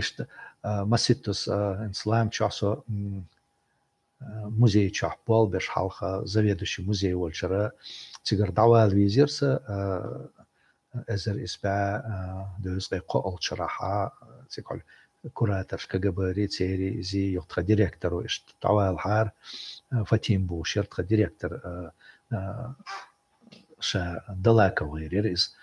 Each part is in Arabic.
إشت مسيتوس إن سلام شاسو مузей чахпол беш халха заведующий музей волчара тигр давал визирса эзер испа дözгай қол чараха тикол куратор КГБ рецери зи йотха директору ишт давал хар Фатим Бушер тха директор ша далака вырис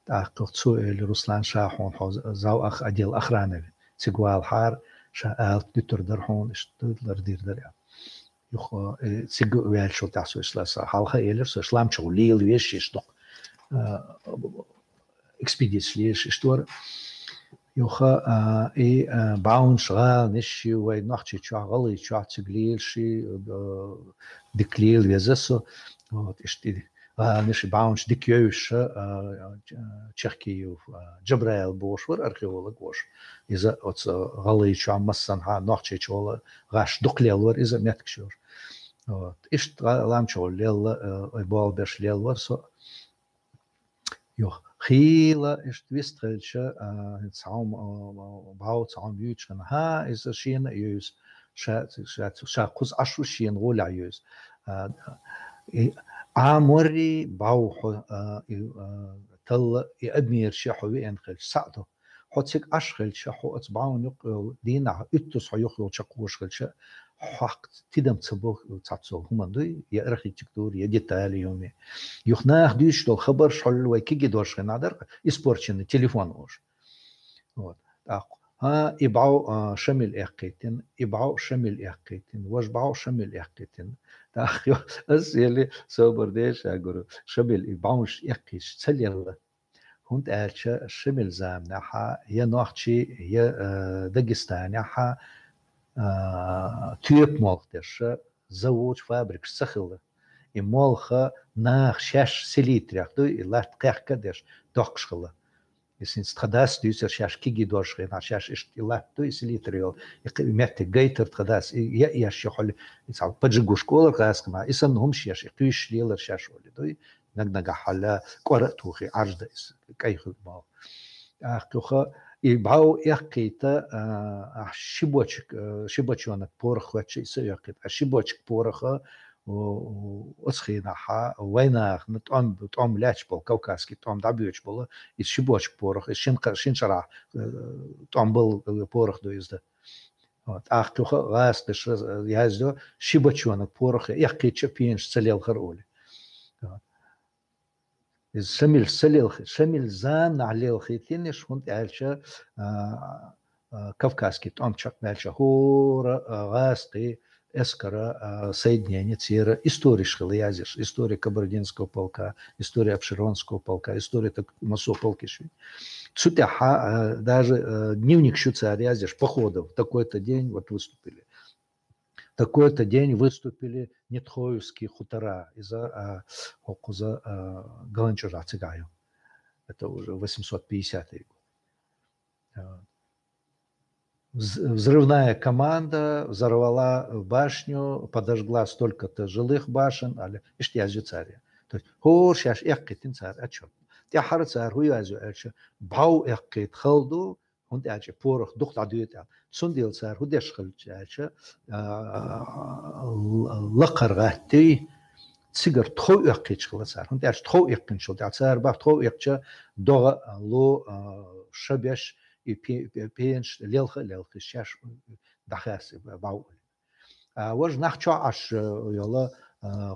тахтцу эль Руслан Шахон зау ах отдел охраны тигвал хар شاء دكتور درحون اشتغل دير دريا يخ سيج ويال شو تاسو إسلاس حالها إيلر سو إسلام شغلي ليش يشتغل إكسبيديس ليش يشتغل يخ باون شغال نشي وينحشي شغالي شغال شي دكليل يزسو تشتي نشي باونش ديكيوش تشيكي جبرائيل بوشور أرخيولوج وش إذا غالي شو عم مثلا نحكي شو غاش دقليلور إذا متكشور إيش لام شو ليل إبال بيش ليلور سو يو خيلا إيش تويستريلش تعام باو تعام يوتش ها إذا شين يوز شا قوس عشو شين غول يوز عاموري باو تل يأدمير شحو وينخل سعده حتى أشخل شحو أتبعون يقول دينا إتوس يقول شقوش خل ش حق تدم تصبوه تصبوه هم دوي يا أخي تكتور يا ديتالي يومي يخناخ ديش لو خبر شحول ويكيجي دوش خنادر إسبورتشن تليفون وش ها يبعو شمل إحقيتين يبعو شمل إحقيتين وش بعو شمل إحقيتين تأخيو أسئلة صبر ديش أقول شمل يبعوش إحقيش تسليل هنت ألشة شمل زامنها هي نوحشي هي داغستانها تيوب مالتش زوج فابريك سخلة يمالخا ناخ شاش سليتريخ دو إلا تقيح كدش دقشخلة يسين تخداس ديسر شاش كيجي دوشخين شاش إلا دو سليتريو يمت جيتر تخداس ياش يحل يسعى بجوش شكول غاس كما يسن هم شاش يقيش ليلر شاش ولي دو نجنج حلا قرأتوخي عرض كيخ ما أخوخا يبعو يقيتا شبوتشونك بورخ واتش يسيقيت شبوتشك بورخا وأسخينها ويناخ نتقوم لاتش بول كوكاسكي تقوم دابيوش بول يشبوتشك بورخ شين شرع تقوم بول بورخ دو يزده أخوخا غاس دش يهزدو شبوتشونك بورخ يقيتش بينش سليل خرولي شمل سليل شمل زان عليه خيتينش هند عالشة كوكاسكي تقوم شق عالشة هور غاسقي اسكرا соединение تير история шхлиязиш история Кабардинского полка история Обширонского полка история так массо полки шви цутяха даже дневник шуцарязиш походов такой-то день вот выступили такой-то день выступили Нетхоевские хутора из-за окуза Галанчура Цигаю. Это уже 850-й год. Взрывная команда взорвала башню, подожгла столько-то жилых башен, але иштязю царя. То есть хор шаш эккитин царь отчет. Тяхар царь хуязю эльше бау эккит халду هند أجي بورخ دخل عدوية سنديل صار هدش خلج أجي لقر غاتي تسيجر تخو يقيش خلاص صار هند أجي تخو يقين شو ده صار بعد تخو يقش دغ لو شبيش يبينش ليلخ شاش دخاس باول وج نحشة عش يلا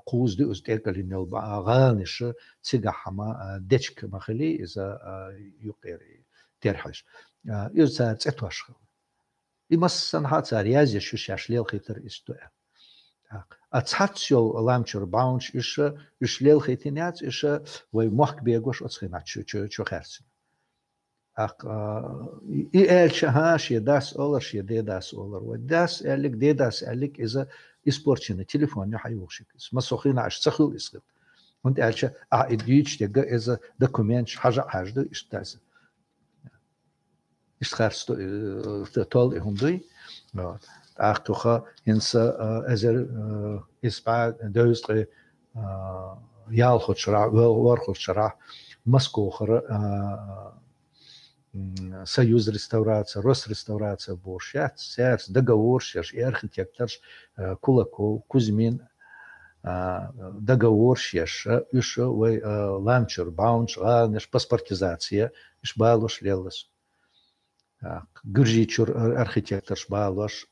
قوز دي أستيقظ إنه غانش تسيجا حما دشك مخلي إذا يقيري ترحش يزار تتوشخ يمسن هات رياضي شو شاشليل خيتر استوى اتحاتشو لامچر باونش إش ليل خيتينات إش ومحك بيجوش أتخينات شو خارسين إيش هاش يداس أولر شيء ديداس أولر وداس ألك ديداس ألك إذا إسبورتشنا تليفون يحيوشك اسمه سخينا عش سخيل إسقط وانت ألش إديش تجا إذا دكومنتش حاجة ده إشتاز إشتخارست تول هندوي أختوخا إنسا أزر إسبع دوزر يال خود شرع ور خود شرع مسكو خر Союз реставрация, Росреставрация борщат, серс, договор, шеш, и архитекторш, Кулаков, Кузьмин, договор, шеш, еще вы ламчер, баунш, наш паспортизация, иш балош лелас. Гуржичур архитекторш балош,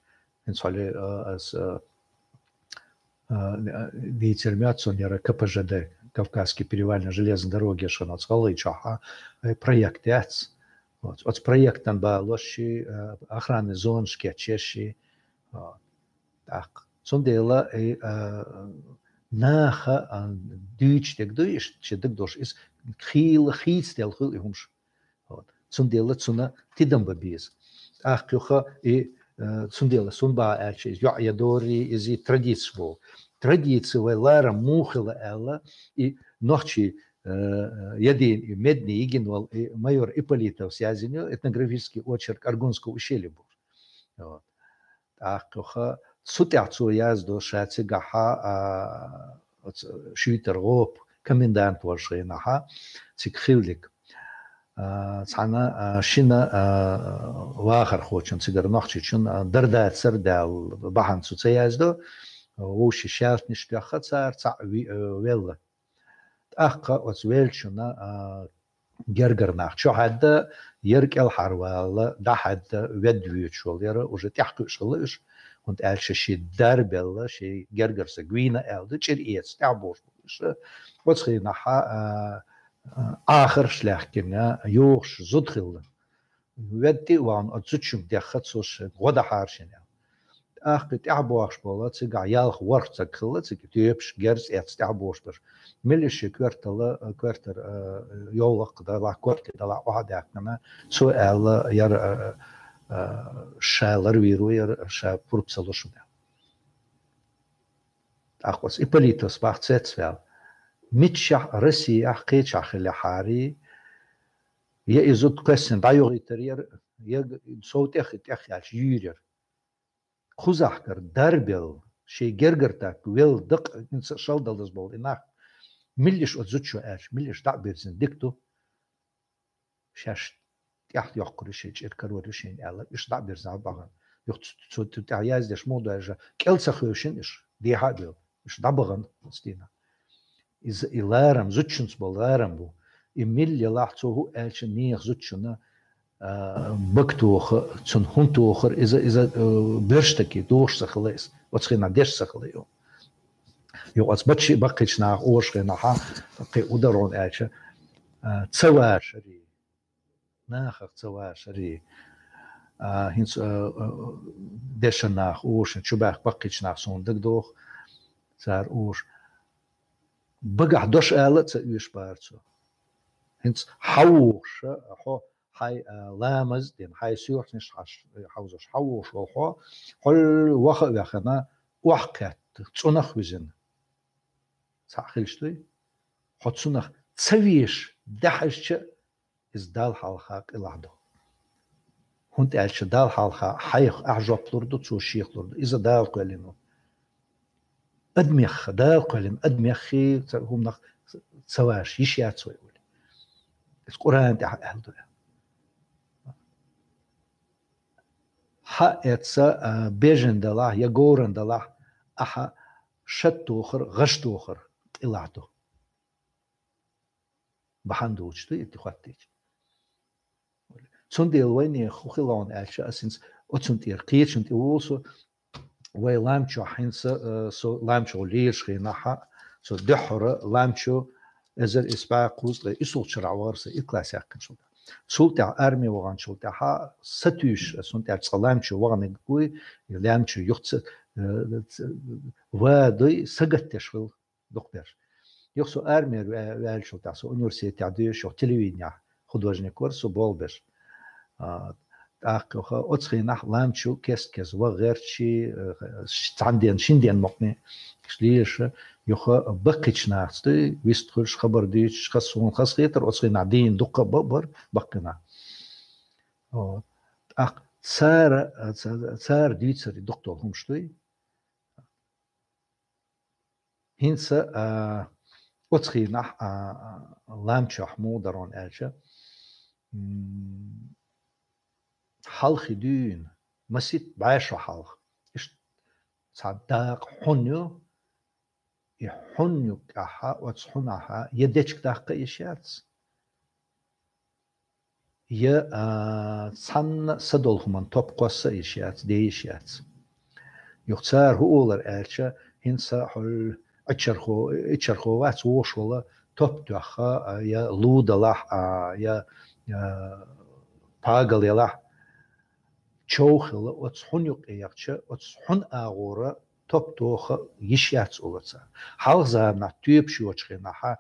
инсали as деятельмятсонера КПЖД, Кавказские перевальные железные дороги, шанацкалы, чаха, проект яц. Вот с проектом балоши, охраны зон, шкетчеши. Так, сондела и наха дюч дегдуиш, че дегдош из хилстел хил ихумш. Вот, сондела цуна тидамба биз. Ах, кюха и сондела сунба ачи, я дори изи традицию. Традиция лара мухила элла и ночи един медный игинвал и майор Ипполитов связанию этнографический очерк Аргунского ущелья был. Вот. Так, коха сутяцу язду шацы гаха швитер гоп комендант варши наха цикхилик. Цана шина вахар хочен цигар нахчи чун дардат сардал бахан суцаязду وش شارت نشتاخ صار ويلا أخا وزويلشنا جرجرنا شو حد يرك الحروال ده حد ودويت شو يرى وجه تحكي شلش und شيء درب الله شيء جرجر سجوينا ألد شريت تعبور وتصير آخر شلح كنا يوش زدخل ودي وان أتزوجهم دخلت سوش غدا حارشنا أخذت أعبوش بولا تيجا يالخ ورق تكلا تيجي تيبش جرس أعبوش بر مليش كوارتر يولق ده لا كوارتر ده لا واحد أكنا سؤال ير شالر ويرو ير شا بوربسلوش ده أخوس إبليتوس بعثت سوال متشح رسي أحكي شخلي حاري يأزود قسم دايوغي ترير صوت أخي يير خزاحكر دربل شيء جرجرتك ويل دق شال دلز بول إنك مليش أتزوجوا إيش مليش تعبيرزن دكتو شاش تحت يحكر شيء إركرور شيء الله إيش تعبيرزن بعض يخت تعياز دش موضوع إيش كل سخوشين إيش دي حابل إيش دبغن ستينا إذا إلارم زوجشنس بالارم بو إميل يلاحظوه إيش نيخ زوجشنا بكتوخ تون هونتوخر إذا برشتكي دوش سخليس وتخينا ديش سخليو يو أتبتشي بقيتش ناخ أوش غيناها قي أدرون إيش تسواشري ناخ تسواشري هنس ديش ناخ أوش شباخ بقيتش ناخ سون دقدوخ صار أوش بقع دوش آلت سيوش بارتو هنس حوش حو هاي لامز دين هاي سيوح نش حوزش حوش وحو كل وقت يخنا وحكت تصنخ وزن صحيح حتصنخ تسويش دحش إز دال حالخاك إلعدو هنت ألش دال حالخا حيخ أعجب لردو تسوشيخ لردو إذا دال قلينو أدميخ دال قلين أدميخي هم نخ سواش يشيات سوي ولي القرآن ده أهلدو حقيقة بيجن دلاه يجورن دلاه أح شتوخر غشتوخر إلعدو بحندوش تي اتخاتيج سنديل ويني خوخلون ألش أسنس أتسنتير قيتش أنت وولسو ويلامشو حينس سو لامشو ليش خيناها سو دحر لامشو إزر إسباع قوس إسول شرعوارس إكلاس يحكن شو سلطة أرمي وغان شلطة ستوش سلطة سلامشو وغان قوي لامشو يختص وادي سجتش في دكتور يخصو أرمي وعال شلطة سو أونيورسيتي عديش وتلوينيا خدوجني كورس وبولبش أخو أتخينح لامشو كيس وغيرشي عندين شندين مقني ليش يخو بقيتش ناستي ويستخلش خبر ديش خصون خصيتر أتخين عدين دقة ببر بقنا أخ صار ديتسر دكتور هم شتوي هنسا أتخينح لامشو حمودرون ألشا حلخ دون مسيت بعيش حلخ إيش صدق حنيو يحنيو كها وتصحنها يدش كتاق إيشات صن صدولهم من توب قصة إيشات دي إيشات يختار هو الأرشة هنسا حل اتشرخو وات وشولا توب تخا يا لودلاح يا باغل يلاح تشوخل وتصحنيق إيقشة وتصحن أغورا توب توخ يشيات أولتسا حال زارنا تيب شوچخيناها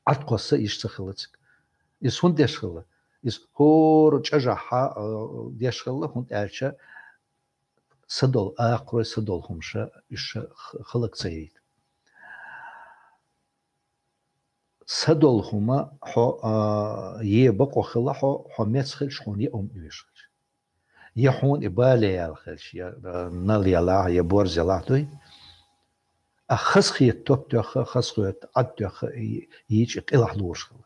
أتقصة يشتخلتك إس هون ديشخلة إس هور تشجعها ديشخلة هون أرشة صدول آخر صدول همشة إيش خلق سيد صدول هما حو يبقى خلا حو مسخل شون يوم يشخل يحون إبالي الخلش يا نالي الله يا بورز الله توي أخسخي التوب تخ خسخي أدخ يجي قلح لوش خلا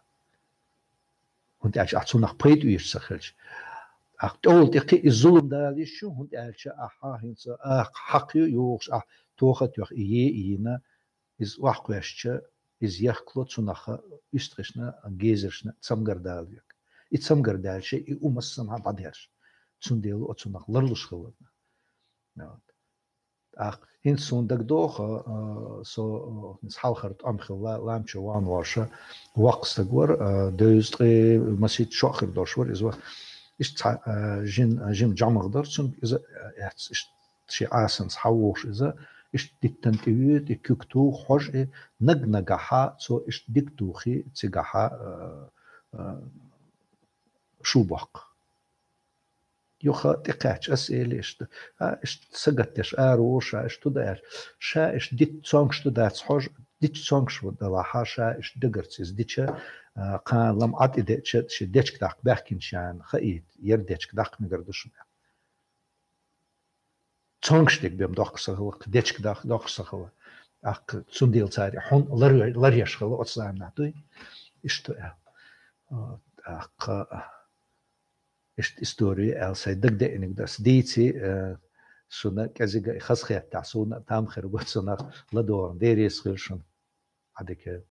هون أرش أتصنع بيت ويشخلش أقول تقي الظلم ده ليش شو هون أرش هنسا حقي يوش توخ تخ إينا إز واحد إز يخلو تصنع يستخشنا جيزرشنا تسمجر داليك يتسمجر دال شيء يقوم السماء بعدهاش تسنديلو أتصنع لرلوش خلنا هين سوندك دوخ سو نسحال خرط أمخلا لامش وان وارشة وقت تقور دوزتغي مسيت شاخر داشور إزوا إيش جن جامع دار سون إذا إيش شيء عاسن صحوش إذا إيش ديتنتيوت يكتو خوش نجنجها سو إيش ديكتوخي تجاها شو بق يوخا تقاش أسئلة إيش سجتش أروش إيش تدار شا إيش ديت سانكش تدار حاج ديت سانكش ودلاها شا إيش دقرتيز ديتشا قان لم عاد ديتش ديتش كداق باكين شان خيط يرديتش كداق مقردش سانكش ديك بيم داق سخلا ديتش كداق داق سخلا سنديل تاري حون لريش خلا أتصام نعطي إيش تو إيش استوري ألسا دق إنك داس ديتي سونا كذا خاص خيات تعسونا تام خربوت سونا لدور ديريس خيرشون عدك